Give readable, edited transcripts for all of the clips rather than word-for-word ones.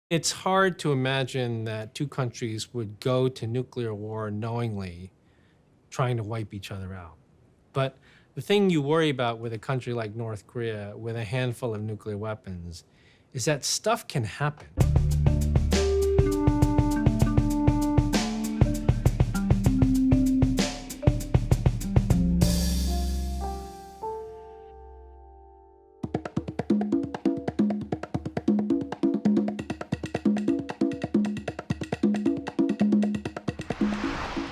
It's hard to imagine that two countries would go to nuclear war knowingly, trying to wipe each other out. But the thing you worry about with a country like North Korea with a handful of nuclear weapons is that stuff can happen.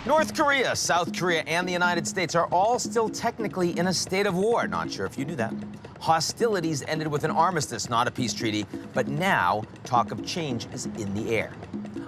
North Korea, South Korea, and the United States are all still technically in a state of war. Not sure if you knew that. Hostilities ended with an armistice, not a peace treaty, but now talk of change is in the air.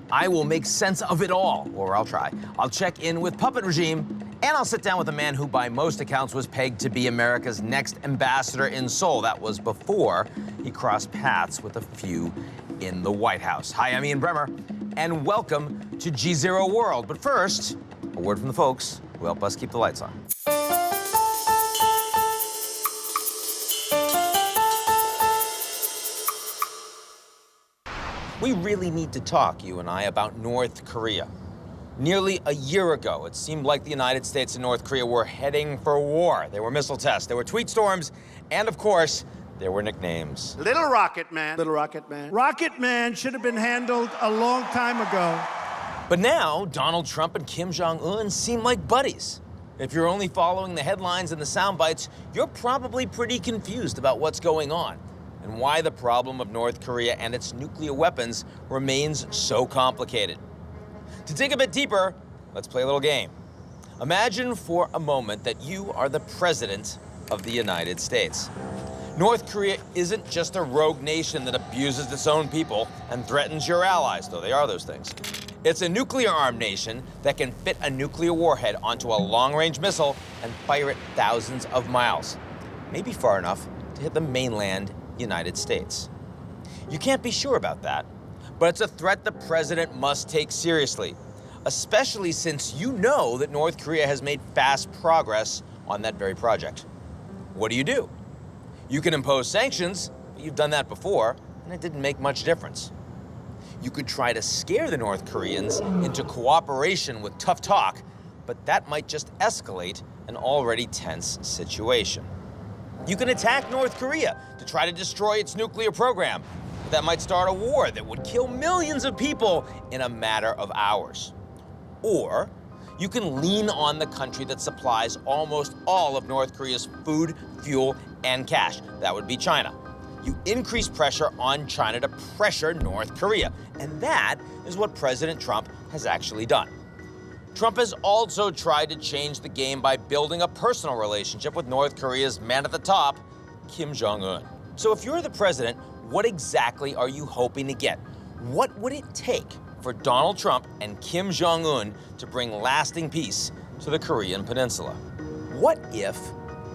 I will make sense of it all, or I'll try. I'll check in with Puppet Regime, and I'll sit down with a man who, by most accounts, was pegged to be America's next ambassador in Seoul. That was before he crossed paths with a few in the White House. Hi, I'm Ian Bremmer, and welcome to GZERO World. But first, a word from the folks who help us keep the lights on. We really need to talk, you and I, about North Korea. Nearly a year ago, it seemed like the United States and North Korea were heading for war. There were missile tests, there were tweet storms, and of course, there were nicknames. Little Rocket Man. Little Rocket Man. Rocket Man should have been handled a long time ago. But now, Donald Trump and Kim Jong-un seem like buddies. If you're only following the headlines and the sound bites, you're probably pretty confused about what's going on and why the problem of North Korea and its nuclear weapons remains so complicated. To dig a bit deeper, let's play a little game. Imagine for a moment that you are the president of the United States. North Korea isn't just a rogue nation that abuses its own people and threatens your allies, though they are those things. It's a nuclear-armed nation that can fit a nuclear warhead onto a long-range missile and fire it thousands of miles, maybe far enough to hit the mainland United States. You can't be sure about that, but it's a threat the president must take seriously, especially since you know that North Korea has made fast progress on that very project. What do? You can impose sanctions, but you've done that before, and it didn't make much difference. You could try to scare the North Koreans into cooperation with tough talk, but that might just escalate an already tense situation. You can attack North Korea to try to destroy its nuclear program, but that might start a war that would kill millions of people in a matter of hours. Or you can lean on the country that supplies almost all of North Korea's food, fuel, and cash. That would be China. You increase pressure on China to pressure North Korea. And that is what President Trump has actually done. Trump has also tried to change the game by building a personal relationship with North Korea's man at the top, Kim Jong-un. So if you're the president, what exactly are you hoping to get? What would it take for Donald Trump and Kim Jong-un to bring lasting peace to the Korean Peninsula? What if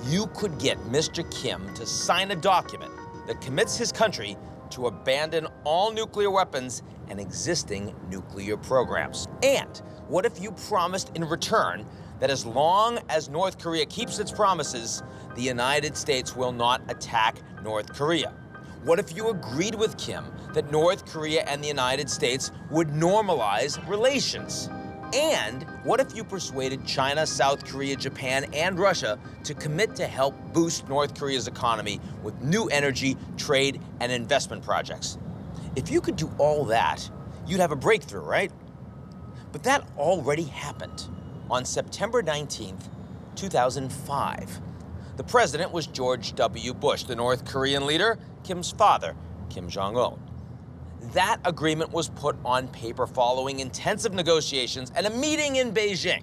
you could get Mr. Kim to sign a document that commits his country to abandon all nuclear weapons and existing nuclear programs? And what if you promised in return that as long as North Korea keeps its promises, the United States will not attack North Korea? What if you agreed with Kim that North Korea and the United States would normalize relations? And what if you persuaded China, South Korea, Japan, and Russia to commit to help boost North Korea's economy with new energy, trade, and investment projects? If you could do all that, you'd have a breakthrough, right? But that already happened on September 19th, 2005. The president was George W. Bush, the North Korean leader, Kim's father, Kim Jong-un. That agreement was put on paper following intensive negotiations and a meeting in Beijing.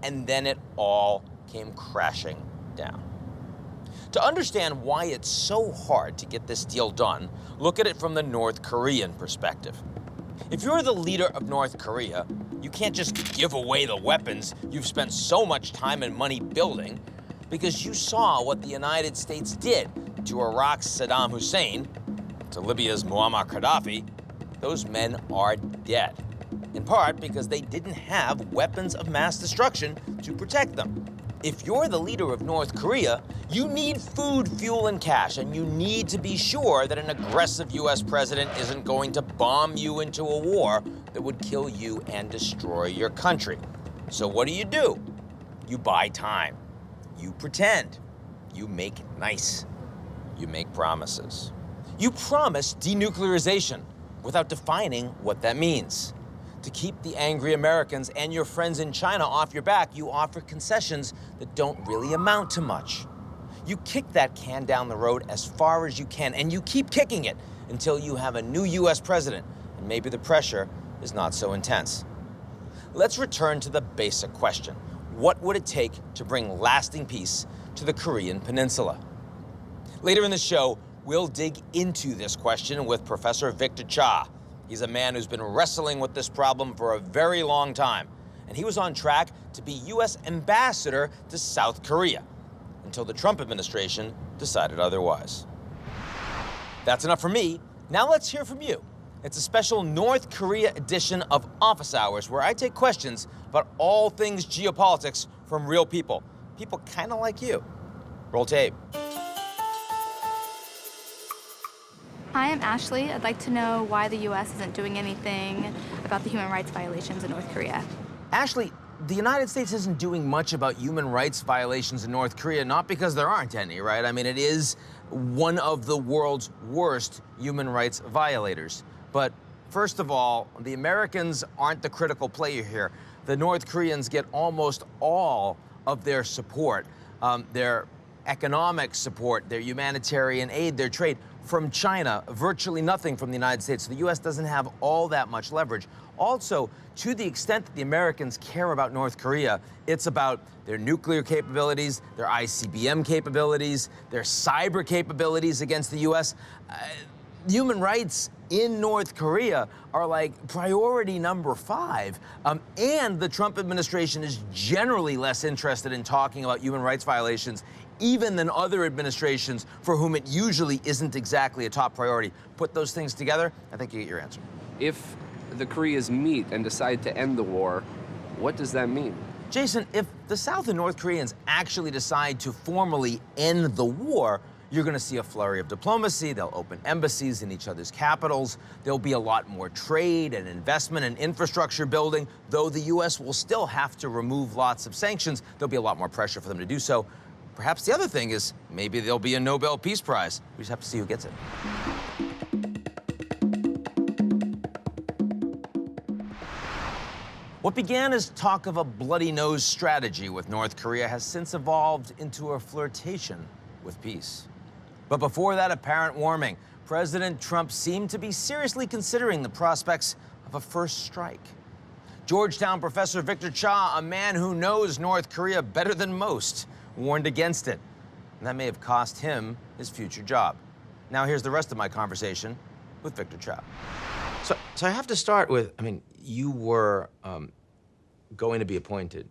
And then it all came crashing down. To understand why it's so hard to get this deal done, look at it from the North Korean perspective. If you're the leader of North Korea, you can't just give away the weapons you've spent so much time and money building, because you saw what the United States did to Iraq's Saddam Hussein, to Libya's Muammar Gaddafi. Those men are dead, in part because they didn't have weapons of mass destruction to protect them. If you're the leader of North Korea, you need food, fuel, and cash, and you need to be sure that an aggressive US president isn't going to bomb you into a war that would kill you and destroy your country. So what do? You buy time. You pretend. You make nice. You make promises. You promise denuclearization without defining what that means. To keep the angry Americans and your friends in China off your back, you offer concessions that don't really amount to much. You kick that can down the road as far as you can, and you keep kicking it until you have a new US president, and maybe the pressure is not so intense. Let's return to the basic question. What would it take to bring lasting peace to the Korean Peninsula? Later in the show, we'll dig into this question with Professor Victor Cha. He's a man who's been wrestling with this problem for a very long time, and he was on track to be U.S. ambassador to South Korea until the Trump administration decided otherwise. That's enough for me. Now let's hear from you. It's a special North Korea edition of Office Hours where I take questions about all things geopolitics from real people. People kind of like you. Roll tape. Hi, I'm Ashley. I'd like to know why the U.S. isn't doing anything about the human rights violations in North Korea. Ashley, the United States isn't doing much about human rights violations in North Korea, not because there aren't any, right? I mean, it is one of the world's worst human rights violators. But first of all, the Americans aren't the critical player here. The North Koreans get almost all of their support, their economic support, their humanitarian aid, their trade from China, virtually nothing from the United States. So the U.S. doesn't have all that much leverage. Also, to the extent that the Americans care about North Korea, it's about their nuclear capabilities, their ICBM capabilities, their cyber capabilities against the U.S. Human rights in North Korea are like priority number 5. And the Trump administration is generally less interested in talking about human rights violations even than other administrations for whom it usually isn't exactly a top priority. Put those things together, I think you get your answer. If the Koreas meet and decide to end the war, what does that mean? Jason, if the South and North Koreans actually decide to formally end the war, you're going to see a flurry of diplomacy. They'll open embassies in each other's capitals. There'll be a lot more trade and investment and infrastructure building. Though the U.S. will still have to remove lots of sanctions, there'll be a lot more pressure for them to do so. Perhaps the other thing is maybe there'll be a Nobel Peace Prize. We just have to see who gets it. What began as talk of a bloody nose strategy with North Korea has since evolved into a flirtation with peace. But before that apparent warming, President Trump seemed to be seriously considering the prospects of a first strike. Georgetown professor Victor Cha, a man who knows North Korea better than most, warned against it. And that may have cost him his future job. Now here's the rest of my conversation with Victor Cha. So I have to start with, you were going to be appointed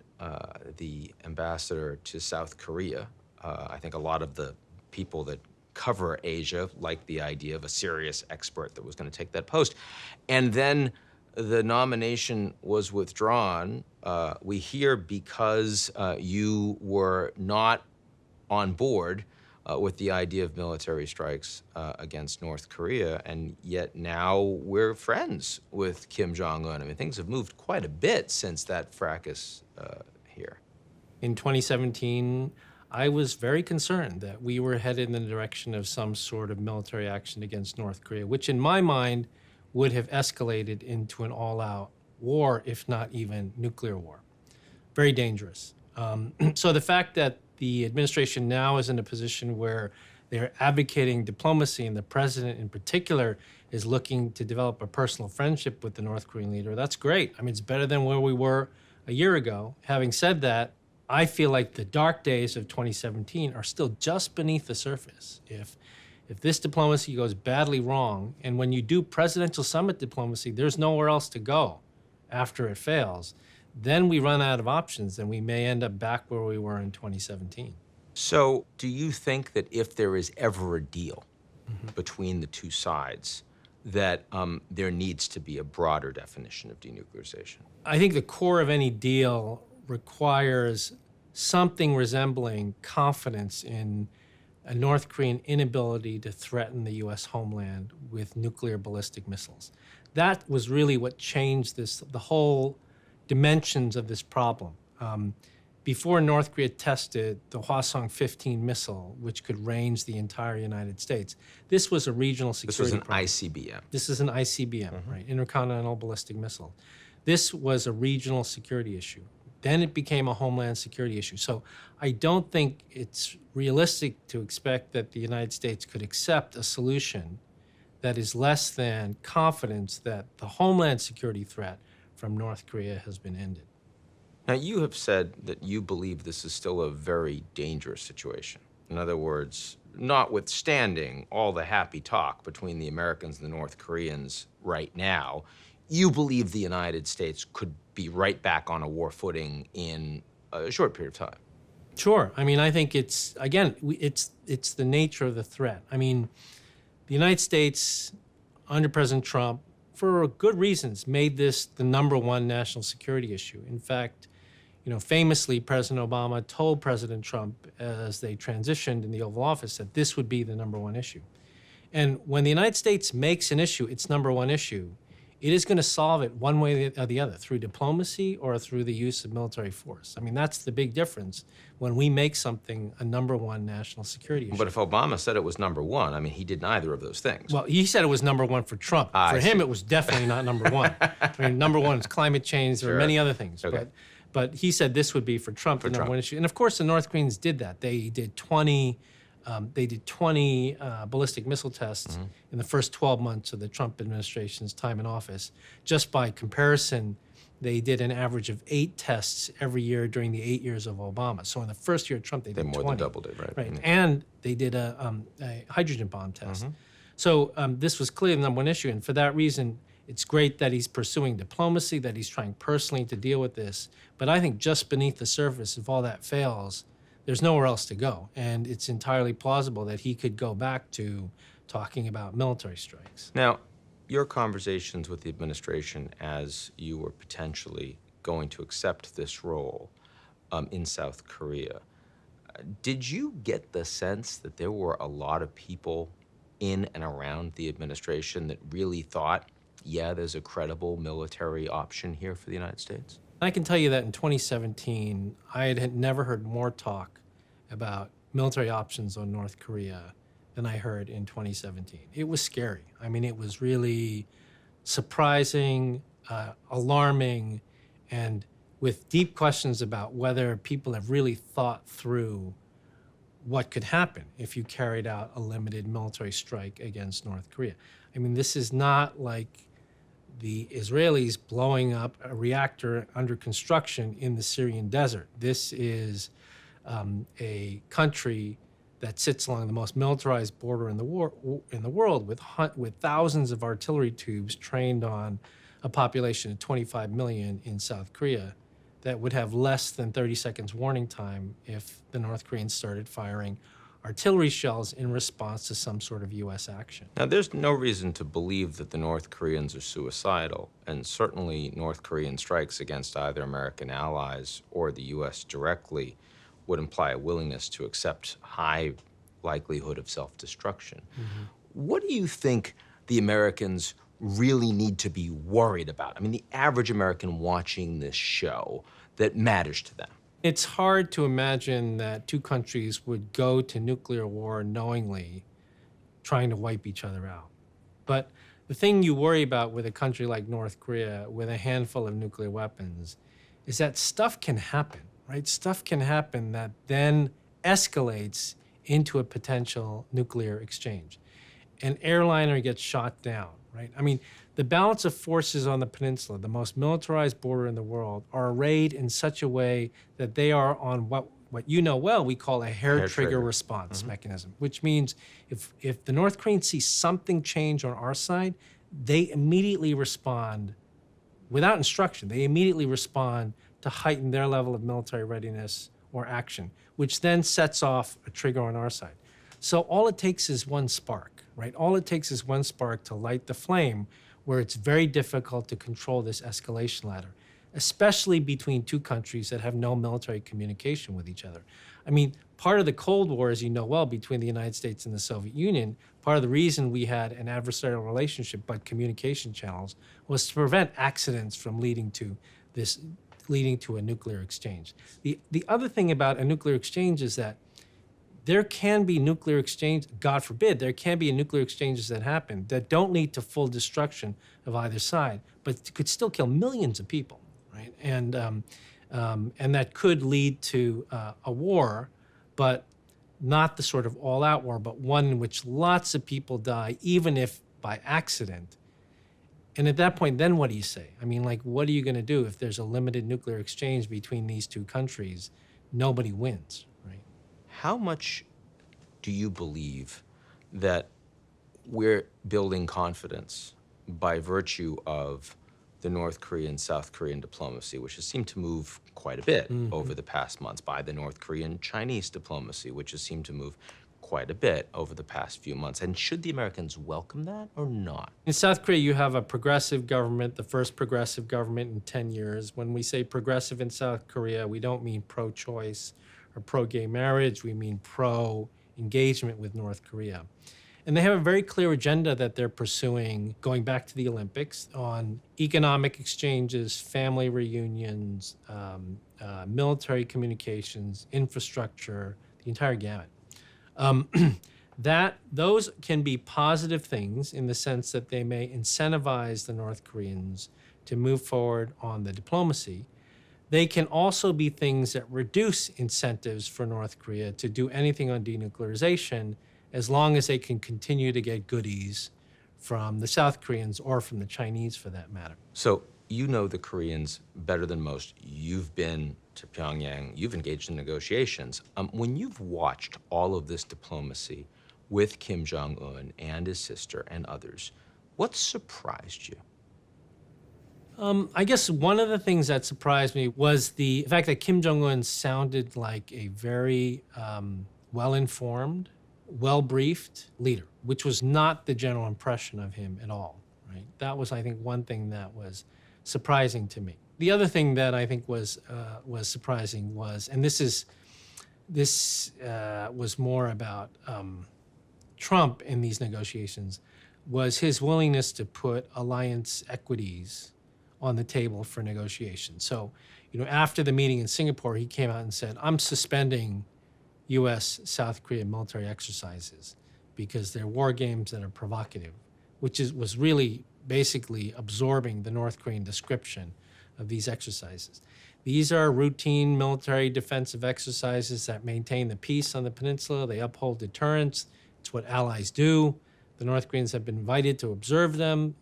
the ambassador to South Korea. I think a lot of the people that cover Asia liked the idea of a serious expert that was going to take that post. And then the nomination was withdrawn, we hear, because you were not on board with the idea of military strikes against North Korea, and yet now we're friends with Kim Jong-un. Things have moved quite a bit since that fracas here. In 2017, I was very concerned that we were headed in the direction of some sort of military action against North Korea, which in my mind would have escalated into an all-out war, if not even nuclear war. Very dangerous. So the fact that the administration now is in a position where they're advocating diplomacy, and the president in particular is looking to develop a personal friendship with the North Korean leader, that's great. It's better than where we were a year ago. Having said that, I feel like the dark days of 2017 are still just beneath the surface. If this diplomacy goes badly wrong, and when you do presidential summit diplomacy, there's nowhere else to go after it fails, then we run out of options and we may end up back where we were in 2017. So do you think that if there is ever a deal between the two sides, that there needs to be a broader definition of denuclearization? I think the core of any deal requires something resembling confidence in a North Korean inability to threaten the U.S. homeland with nuclear ballistic missiles. That was really what changed the whole dimensions of this problem. Before North Korea tested the Hwasong-15 missile, which could range the entire United States, this was a regional security This was an problem. ICBM. This is an ICBM, right? Intercontinental ballistic missile. This was a regional security issue. Then it became a homeland security issue. So I don't think it's realistic to expect that the United States could accept a solution that is less than confidence that the homeland security threat from North Korea has been ended. Now, you have said that you believe this is still a very dangerous situation. In other words, notwithstanding all the happy talk between the Americans and the North Koreans right now, you believe the United States could be right back on a war footing in a short period of time. Sure. I mean, I think it's, again, it's the nature of the threat. I mean, the United States, under President Trump, for good reasons, made this the #1 national security issue. In fact, famously, President Obama told President Trump as they transitioned in the Oval Office that this would be the #1 issue. And when the United States makes an issue its #1 issue, it is going to solve it one way or the other, through diplomacy or through the use of military force. I mean, that's the big difference when we make something a #1 national security issue. But if Obama said it was #1, I mean, he did neither of those things. Well, he said it was #1 for Trump. I For him, see. it was definitely not #1. I mean, #1 is climate change. There are Sure. many other things. Okay. But he said this would be for Trump, the Trump. #1 issue. And of course, the North Koreans did that. They did 20 ballistic missile tests in the first 12 months of the Trump administration's time in office. Just by comparison, they did an average of 8 tests every year during the 8 years of Obama. So in the first year of Trump, they They did more 20. than doubled it, right? Right. Yeah. And they did a hydrogen bomb test. So this was clearly the #1 issue. And for that reason, it's great that he's pursuing diplomacy, that he's trying personally to deal with this. But I think just beneath the surface, if all that fails, there's nowhere else to go. And it's entirely plausible that he could go back to talking about military strikes. Now, your conversations with the administration as you were potentially going to accept this role in South Korea, did you get the sense that there were a lot of people in and around the administration that really thought, yeah, there's a credible military option here for the United States? I can tell you that in 2017, I had never heard more talk about military options on North Korea than I heard in 2017. It was scary. I mean, it was really surprising, alarming, and with deep questions about whether people have really thought through what could happen if you carried out a limited military strike against North Korea. I mean, this is not like the Israelis blowing up a reactor under construction in the Syrian desert. This is a country that sits along the most militarized border in the world, with thousands of artillery tubes trained on a population of 25 million in South Korea that would have less than 30 seconds warning time if the North Koreans started firing artillery shells in response to some sort of U.S. action. Now, there's no reason to believe that the North Koreans are suicidal, and certainly North Korean strikes against either American allies or the U.S. directly would imply a willingness to accept high likelihood of self-destruction. What do you think the Americans really need to be worried about? I mean, the average American watching this show that matters to them. It's hard to imagine that two countries would go to nuclear war knowingly trying to wipe each other out. But the thing you worry about with a country like North Korea with a handful of nuclear weapons is that stuff can happen, right? Stuff can happen that then escalates into a potential nuclear exchange. An airliner gets shot down, right? I mean, the balance of forces on the peninsula, the most militarized border in the world, are arrayed in such a way that they are on what you know well we call a hair trigger response mechanism, which means if the North Koreans see something change on our side, they immediately respond without instruction. They immediately respond to heighten their level of military readiness or action, which then sets off a trigger on our side. So all it takes is one spark, right? All it takes is one spark to light the flame where it's very difficult to control this escalation ladder. especially between two countries that have no military communication with each other. I mean, part of the Cold War, as you know well, between the United States and the Soviet Union, part of the reason we had an adversarial relationship but communication channels was to prevent accidents from leading to a nuclear exchange. The other thing about a nuclear exchange is that there can be nuclear exchange, God forbid, there can be nuclear exchanges that happen that don't lead to full destruction of either side, but could still kill millions of people, right? And that could lead to a war, but not the sort of all-out war, but one in which lots of people die, even if by accident. And at that point, then what do you say? I mean, like, what are you going to do if there's a limited nuclear exchange between these two countries? Nobody wins, right? How much do you believe that we're building confidence by virtue of the North Korean, South Korean diplomacy, which has seemed to move quite a bit over the past months, by the North Korean Chinese diplomacy, which has seemed to move quite a bit over the past few months? And should the Americans welcome that or not? In South Korea, you have a progressive government, the first progressive government in 10 years. When we say progressive in South Korea, we don't mean pro-choice or pro-gay marriage. We mean pro-engagement with North Korea. And they have a very clear agenda that they're pursuing, going back to the Olympics, on economic exchanges, family reunions, military communications, infrastructure, the entire gamut. Those can be positive things in the sense that they may incentivize the North Koreans to move forward on the diplomacy. They can also be things that reduce incentives for North Korea to do anything on denuclearization, as long as they can continue to get goodies from the South Koreans or from the Chinese, for that matter. So you know the Koreans better than most. You've been to Pyongyang. You've engaged in negotiations. When you've watched all of this diplomacy with Kim Jong-un and his sister and others, what surprised you? I guess one of the things that surprised me was the fact that Kim Jong-un sounded like a very well-informed, well-briefed leader, which was not the general impression of him at all, right? That was, I think, one thing that was surprising to me. The other thing that I think was surprising was, and this was more about Trump in these negotiations, was his willingness to put alliance equities on the table for negotiation. So, after the meeting in Singapore, he came out and said, I'm suspending U.S.-South Korean military exercises because they're war games that are provocative, which was really basically absorbing the North Korean description of these exercises. These are routine military defensive exercises that maintain the peace on the peninsula. They uphold deterrence. It's what allies do. The North Koreans have been invited to observe them,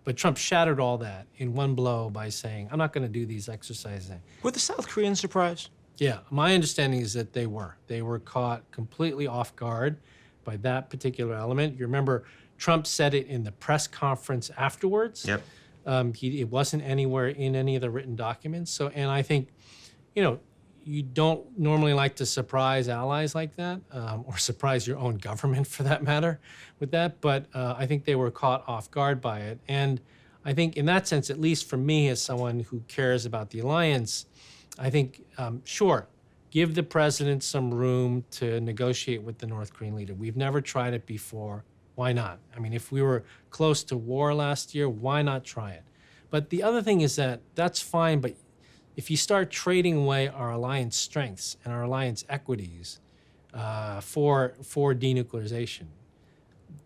but Trump shattered all that in one blow by saying, I'm not going to do these exercises. Were the South Koreans surprised? Yeah, my understanding is that they were. They were caught completely off guard by that particular element. You remember Trump said it in the press conference afterwards. Yep. It wasn't anywhere in any of the written documents. So, and I think, you don't normally like to surprise allies like that, or surprise your own government for that matter with that. But I think they were caught off guard by it. And I think in that sense, at least for me as someone who cares about the alliance, I think, sure, give the president some room to negotiate with the North Korean leader. We've never tried it before. Why not? I mean, if we were close to war last year, why not try it? But the other thing is that's fine, but if you start trading away our alliance strengths and our alliance equities for denuclearization,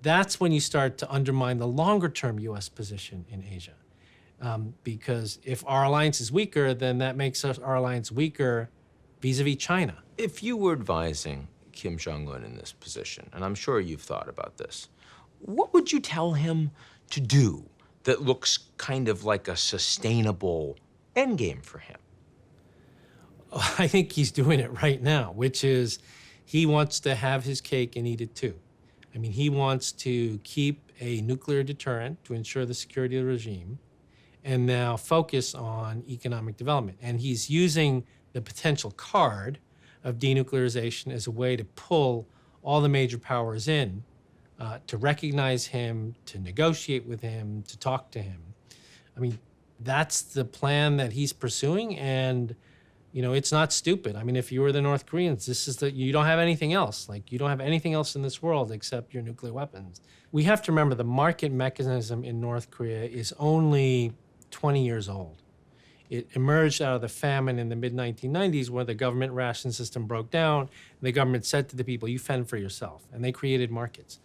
that's when you start to undermine the longer-term U.S. position in Asia. Because if our alliance is weaker, then that makes our alliance weaker vis-a-vis China. If you were advising Kim Jong-un in this position, and I'm sure you've thought about this, what would you tell him to do that looks kind of like a sustainable endgame for him? I think he's doing it right now, which is he wants to have his cake and eat it too. I mean, he wants to keep a nuclear deterrent to ensure the security of the regime and now focus on economic development. And he's using the potential card of denuclearization as a way to pull all the major powers in to recognize him, to negotiate with him, to talk to him. I mean, That's the plan that he's pursuing, and it's not stupid. I mean, if you were the North Koreans, you don't have anything else. Like, you don't have anything else in this world except your nuclear weapons. We have to remember the market mechanism in North Korea is only 20 years old. It emerged out of the famine in the mid-1990s where the government ration system broke down. And the government said to the people, you fend for yourself, and they created markets.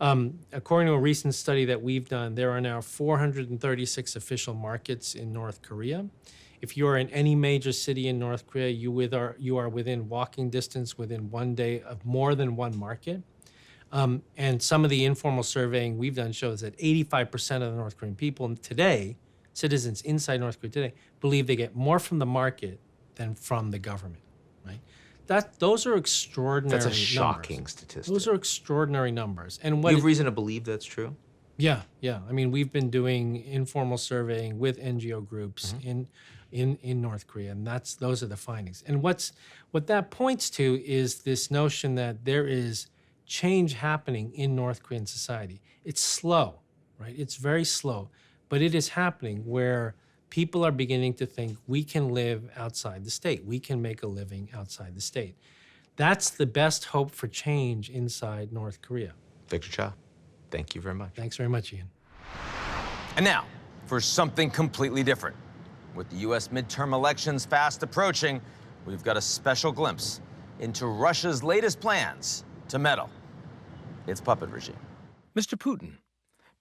According to a recent study that we've done, there are now 436 official markets in North Korea. If you are in any major city in North Korea, you are within walking distance within one day of more than one market. And some of the informal surveying we've done shows that 85% of the North Korean people today, citizens inside North Korea today, believe they get more from the market than from the government, right? Those are extraordinary That's a numbers. shocking statistic. Those are extraordinary numbers. And You have reason to believe that's true? Yeah. I mean, we've been doing informal surveying with NGO groups in North Korea, and those are the findings. And what that points to is this notion that there is change happening in North Korean society. It's slow, right? It's very slow, but it is happening where people are beginning to think we can live outside the state. We can make a living outside the state. That's the best hope for change inside North Korea. Victor Cha, thank you very much. Thanks very much, Ian. And now, for something completely different. With the US midterm elections fast approaching, we've got a special glimpse into Russia's latest plans to meddle its puppet regime. Mr. Putin,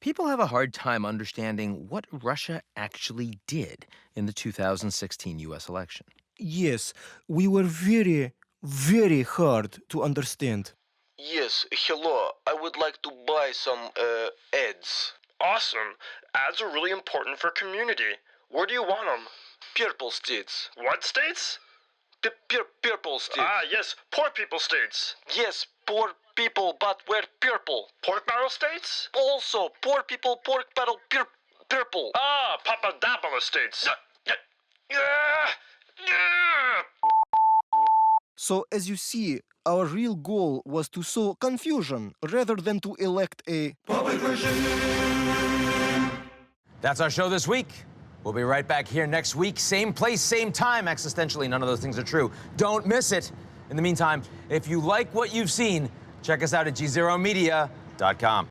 people have a hard time understanding what Russia actually did in the 2016 US election. Yes, we were very, very hard to understand. Yes, hello. I would like to buy some ads. Awesome. Ads are really important for community. Where do you want them? Purple states. What states? Purple states. Ah, yes, poor people states. Yes, poor people, but we're purple. Pork barrel states? Also, poor people, pork barrel, purple. Ah, Papadopoulos states. So, as you see, our real goal was to sow confusion rather than to elect a puppet regime. That's our show this week. We'll be right back here next week. Same place, same time. Existentially, none of those things are true. Don't miss it. In the meantime, if you like what you've seen, check us out at GZEROmedia.com.